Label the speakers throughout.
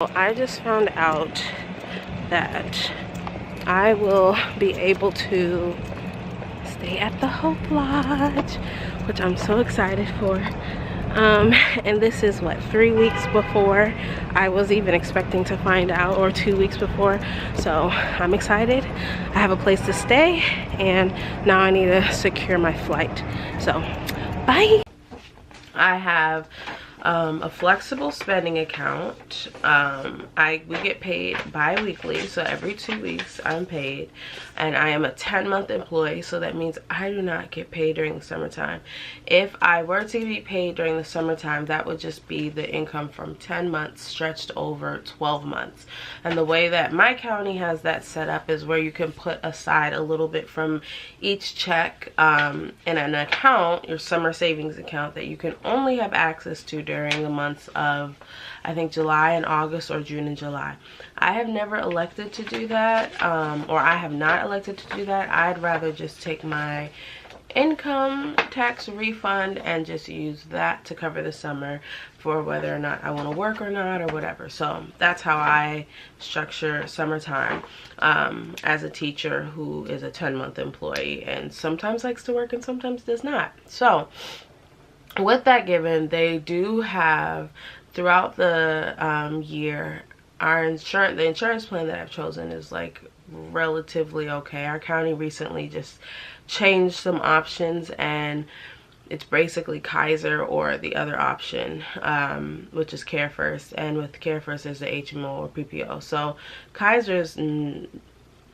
Speaker 1: I just found out that I will be able to stay at the Hope Lodge, which I'm so excited for. And this is what, 3 weeks before I was even expecting to find out, or 2 weeks before. So I'm excited. I have a place to stay, and now I need to secure my flight. So bye. I have a flexible spending account. We get paid bi-weekly, so every 2 weeks I'm paid, and I am a 10-month employee, so that means I do not get paid during the summertime. If I were to be paid during the summertime, that would just be the income from 10 months stretched over 12 months. And the way that my county has that set up is where you can put aside a little bit from each check in an account, your summer savings account, that you can only have access to during the months of, I think, July and August, or June and July. I have never elected to do that, or I have not elected to do that. I'd rather just take my income tax refund and just use that to cover the summer for whether or not I want to work or not, or whatever. So that's how I structure summertime as a teacher who is a 10-month employee and sometimes likes to work and sometimes does not. So with that given, they do have throughout the year, the insurance plan that I've chosen is like relatively okay. Our county recently just changed some options, and it's basically Kaiser or the other option, which is Care First, and with Care First there's the HMO or PPO. So Kaiser's,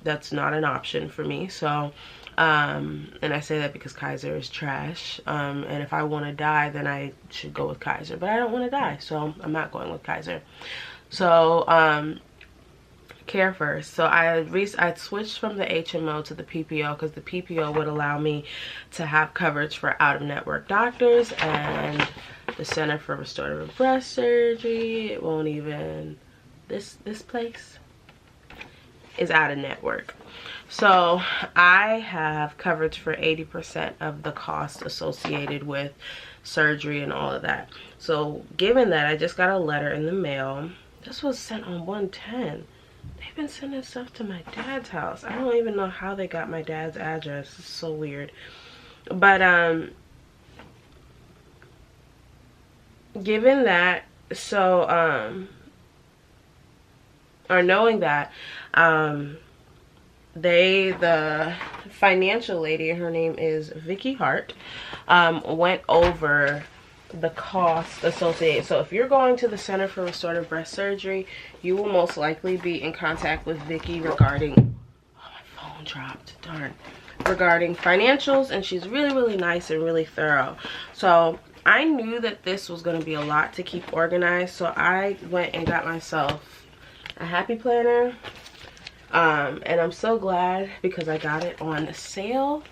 Speaker 1: that's not an option for me. So and I say that because Kaiser is trash, and if I want to die, then I should go with Kaiser, but I don't want to die, so I'm not going with Kaiser. So Care First. So I switched from the HMO to the PPO because the PPO would allow me to have coverage for out-of-network doctors and the Center for Restorative Breast Surgery. It won't even, this place is out-of-network. So I have coverage for 80% of the cost associated with surgery and all of that. So given that, I just got a letter in the mail. This was sent on 110. They've been sending stuff to my dad's house. I don't even know how they got my dad's address. It's so weird. But given that, so or knowing that, the financial lady, her name is Vicky Hart, went over the cost associated. So if you're going to the Center for Restorative Breast Surgery, you will most likely be in contact with Vicky regarding, oh, my phone dropped, darn, regarding financials, and she's really nice and really thorough. So I knew that this was going to be a lot to keep organized, so I went and got myself a happy planner, and I'm so glad because I got it on sale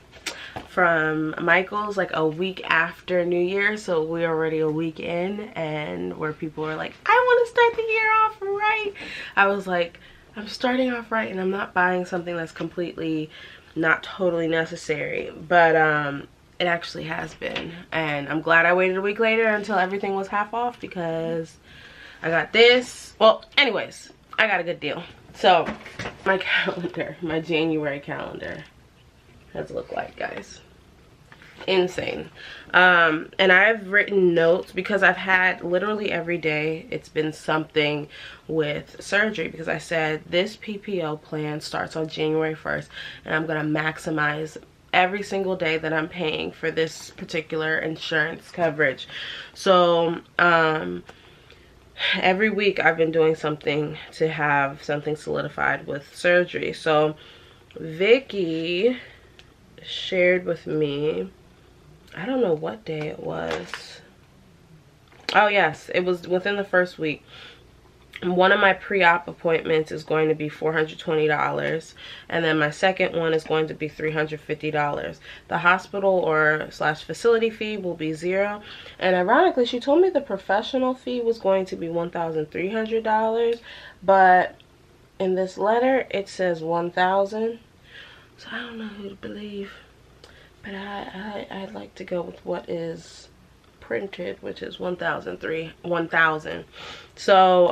Speaker 1: from Michael's like a week after New Year. So we're already a week in, and where people are like, I want to start the year off right. I was like, I'm starting off right, and I'm not buying something that's completely not totally necessary, but it actually has been, and I'm glad I waited a week later until everything was half off, because I got this. Well, anyways, I got a good deal. So my calendar, my January calendar has looked like, guys, insane. And I've written notes because I've had literally every day it's been something with surgery, because I said this PPO plan starts on January 1st, and I'm gonna maximize every single day that I'm paying for this particular insurance coverage. So every week I've been doing something to have something solidified with surgery. So Vicky shared with me, I don't know what day it was. Oh yes, it was within the first week. One of my pre-op appointments is going to be $420, and then my second one is going to be $350. The hospital or slash facility fee will be $0, and ironically she told me the professional fee was going to be $1,300, but in this letter it says $1,000. So I don't know who to believe, but I'd like to go with what is printed, which is $1,000. So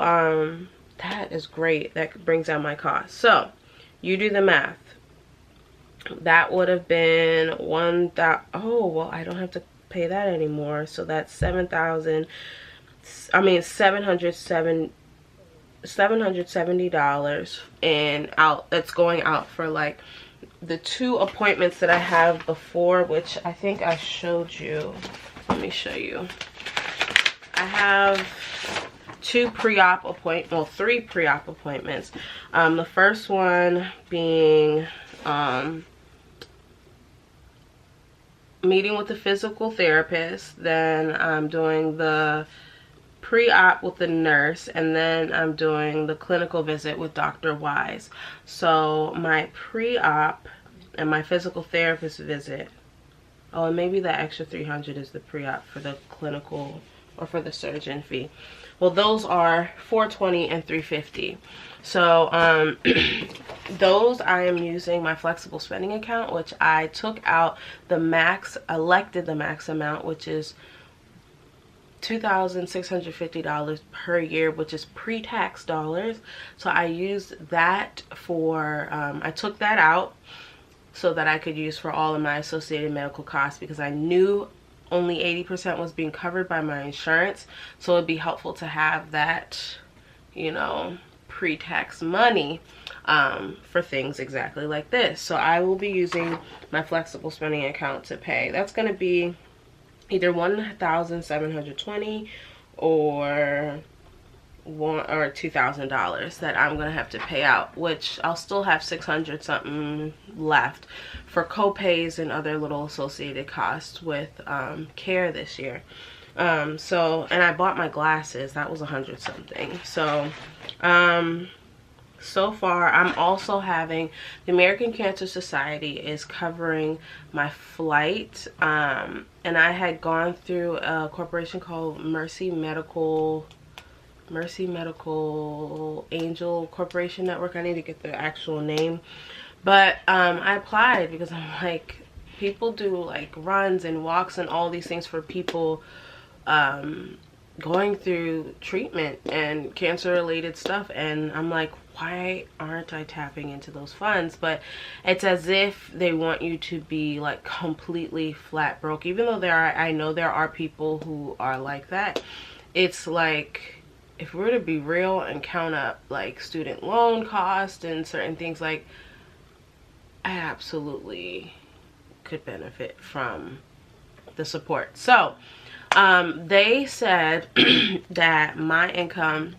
Speaker 1: that is great. That brings down my cost. So you do the math. That would have been 1,000. Oh, well, I don't have to pay that anymore. So that's 7,000. I mean, $770, and out. That's going out for like the 2 appointments that I have before, which I think I showed you. Let me show you. I have 2 pre-op appointments, well, 3 pre-op appointments. The first one being meeting with the physical therapist. Then I'm doing the pre-op with the nurse, and then I'm doing the clinical visit with Dr. Wise. So my pre-op and my physical therapist visit, oh, and maybe the extra $300 is the pre-op for the clinical or for the surgeon fee. Well, those are $420 and $350. So those I am using my flexible spending account, which I took out the max, elected the max amount, which is $2,650 per year, which is pre-tax dollars. So I used that for, I took that out so that I could use for all of my associated medical costs, because I knew only 80% was being covered by my insurance. So it'd be helpful to have that, you know, pre-tax money for things exactly like this. So I will be using my flexible spending account to pay. That's going to be either $1,720 or $2,000 that I'm gonna have to pay out, which I'll still have 600 something left for co-pays and other little associated costs with care this year. So, and I bought my glasses, that was 100 something. So so far I'm also having the American Cancer Society is covering my flight, and I had gone through a corporation called Mercy Medical Angel Corporation Network. I need to get the actual name, but I applied because I'm like, people do like runs and walks and all these things for people going through treatment and cancer related stuff, and I'm like, why aren't I tapping into those funds? But it's as if they want you to be like completely flat broke, even though I know there are people who are like that. It's like, if we were to be real and count up like student loan costs and certain things, like I absolutely could benefit from the support. So they said that my income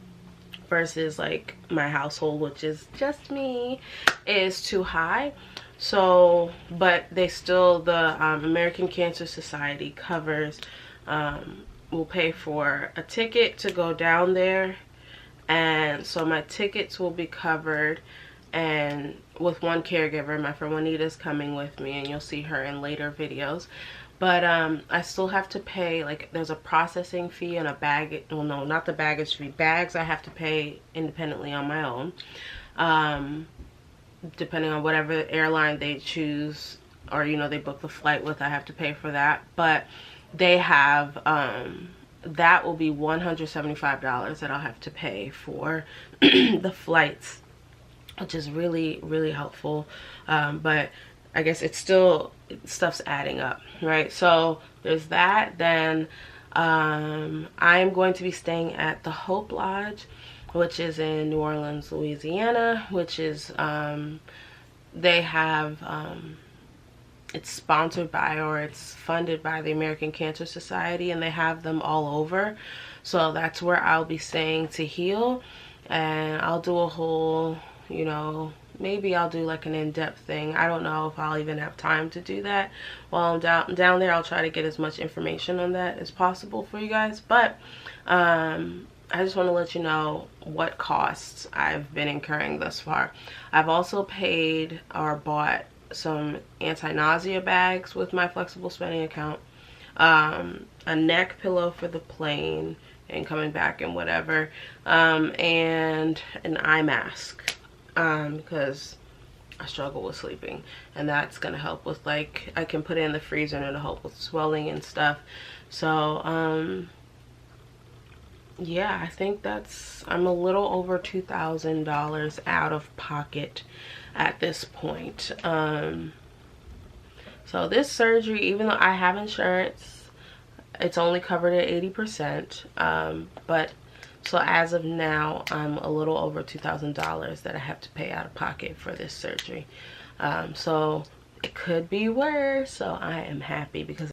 Speaker 1: versus like my household, which is just me, is too high. So, but they still, the American Cancer Society covers, will pay for a ticket to go down there, and so my tickets will be covered, and with one caregiver, my friend Juanita's coming with me, and you'll see her in later videos. But I still have to pay, like, there's a processing fee and a bag, well, no, not the baggage fee. Bags I have to pay independently on my own, depending on whatever airline they choose, or, you know, they book the flight with, I have to pay for that. But they have, that will be $175 that I'll have to pay for the flights, which is really, really helpful. But I guess it's still, stuff's adding up, right? So there's that. Then I'm going to be staying at the Hope Lodge, which is in New Orleans, Louisiana, which is, they have, it's sponsored by, or it's funded by the American Cancer Society, and they have them all over. So that's where I'll be staying to heal, and I'll do a whole, you know, maybe I'll do like an in-depth thing. I don't know if I'll even have time to do that while I'm down there. I'll try to get as much information on that as possible for you guys. But I just want to let you know what costs I've been incurring thus far. I've also paid or bought some anti-nausea bags with my flexible spending account, a neck pillow for the plane and coming back and whatever, and an eye mask, because I struggle with sleeping, and that's gonna help with, like, I can put it in the freezer and it'll help with swelling and stuff. So yeah, I think I'm a little over $2,000 out of pocket at this point. So this surgery, even though I have insurance, it's only covered at 80%. But so as of now, I'm a little over $2,000 that I have to pay out of pocket for this surgery. So it could be worse. So I am happy because